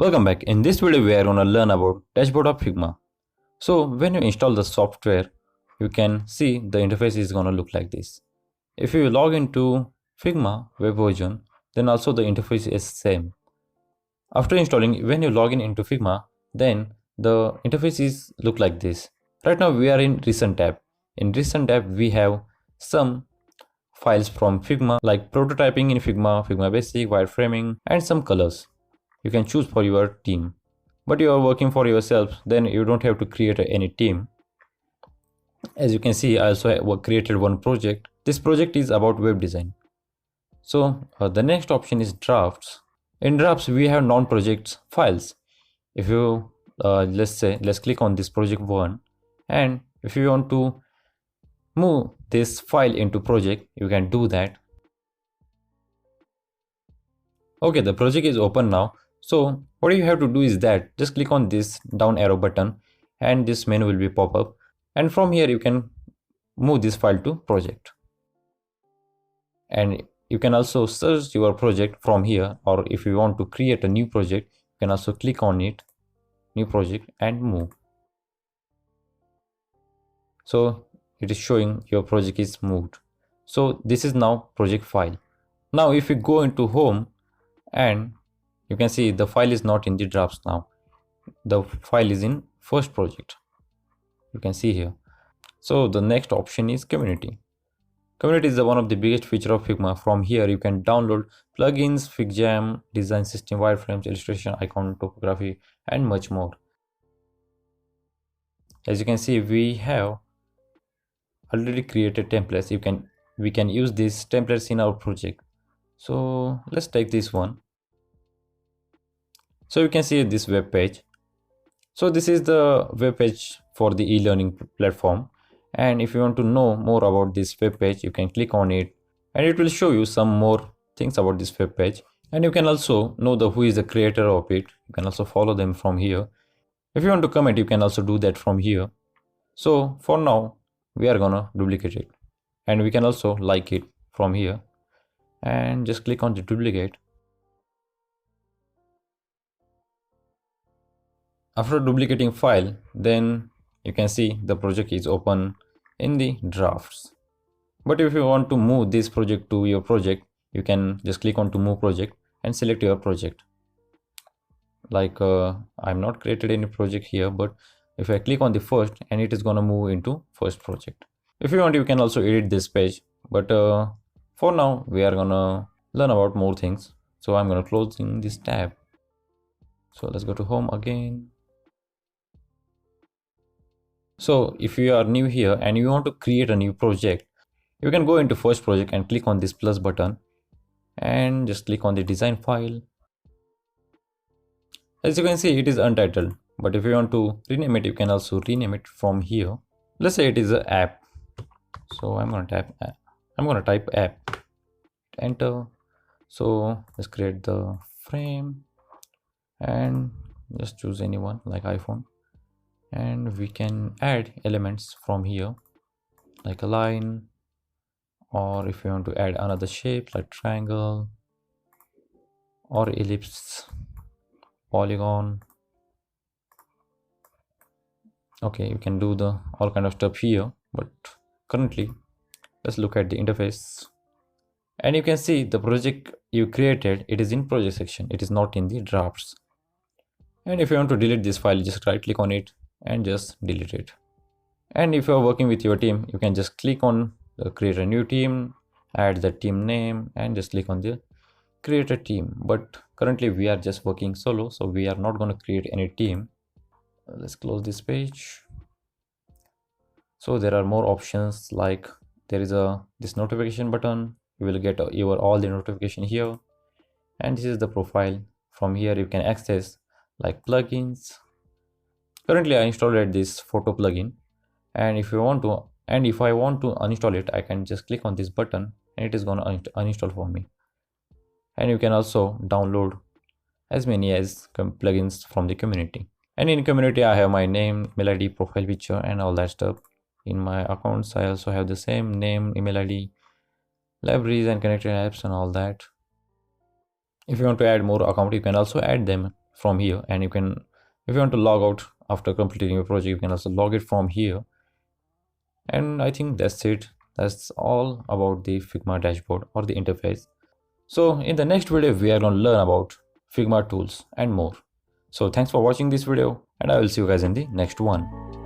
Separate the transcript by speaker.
Speaker 1: Welcome back. In this video we are going to learn about dashboard of Figma. So when you install the software, you can see the interface is going to look like this. If you log into Figma web version, then also the interface is same. After installing, when you log in into Figma, then the interface is look like this. Right now we are in recent tab. In recent tab we have some files from Figma like prototyping in Figma, Figma Basic, wireframing and some colors. You can choose for your team, but you are working for yourself, then you don't have to create any team. As you can see, I also created one project. This project is about web design. So the next option is drafts. In drafts we have non-projects files. If you let's click on this project one, and if you want to move this file into project, you can do that. Okay, the project is open now. So what you have to do is that just click on this down arrow button and this menu will be pop up, and from here you can move this file to project, and you can also search your project from here, or if you want to create a new project you can also click on it, new project, and move. So it is showing your project is moved. So this is now project file. Now if you go into home, and you can see the file is not in the drafts now. The file is in first project. You can see here. So the next option is community. Community is the one of the biggest feature of Figma. From here you can download plugins, FigJam, design system, wireframes, illustration, icon, topography, and much more. As you can see, we have already created templates. We can use these templates in our project. So let's take this one. So you can see this web page. So this is the web page for the e-learning platform, and if you want to know more about this web page you can click on it and it will show you some more things about this web page, and you can also know who is the creator of it. You can also follow them from here. If you want to comment you can also do that from here. So for now we are gonna duplicate it, and we can also like it from here and just click on the duplicate. After duplicating file, then you can see the project is open in the drafts. But if you want to move this project to your project, you can just click on to move project and select your project. Like I'm not created any project here, but if I click on the first, and it is gonna move into first project. If you want you can also edit this page, but for now we are gonna learn about more things. So I'm gonna close in this tab. So let's go to home again. So if you are new here and you want to create a new project, you can go into first project and click on this plus button and just click on the design file. As you can see, it is untitled, but if you want to rename it, you can also rename it from here. Let's say it is an app. So I'm going to type app, enter. So let's create the frame and just choose anyone like iPhone, and we can add elements from here like a line, or if you want to add another shape like triangle or ellipse, polygon. Okay, you can do the all kind of stuff here, but currently let's look at the interface, and you can see the project you created, it is in project section, it is not in the drafts. And if you want to delete this file, just right click on it and just delete it. And if you are working with your team, you can just click on create a new team, add the team name, and just click on the create a team. But currently we are just working solo, so we are not going to create any team. Let's close this page. So there are more options, like there is this notification button. You will get your all the notification here, and this is the profile. From here you can access like plugins. Currently I installed this photo plugin, and if I want to uninstall it, I can just click on this button and it is going to uninstall for me. And you can also download as many as plugins from the community. And in community I have my name, email ID, profile picture, and all that stuff. In my accounts I also have the same name, email ID, libraries and connected apps and all that. If you want to add more account, you can also add them from here, and you can, if you want to log out after completing your project, you can also log it from here. And I think that's it. That's all about the Figma dashboard or the interface. So in the next video, we are going to learn about Figma tools and more. So thanks for watching this video, and I will see you guys in the next one.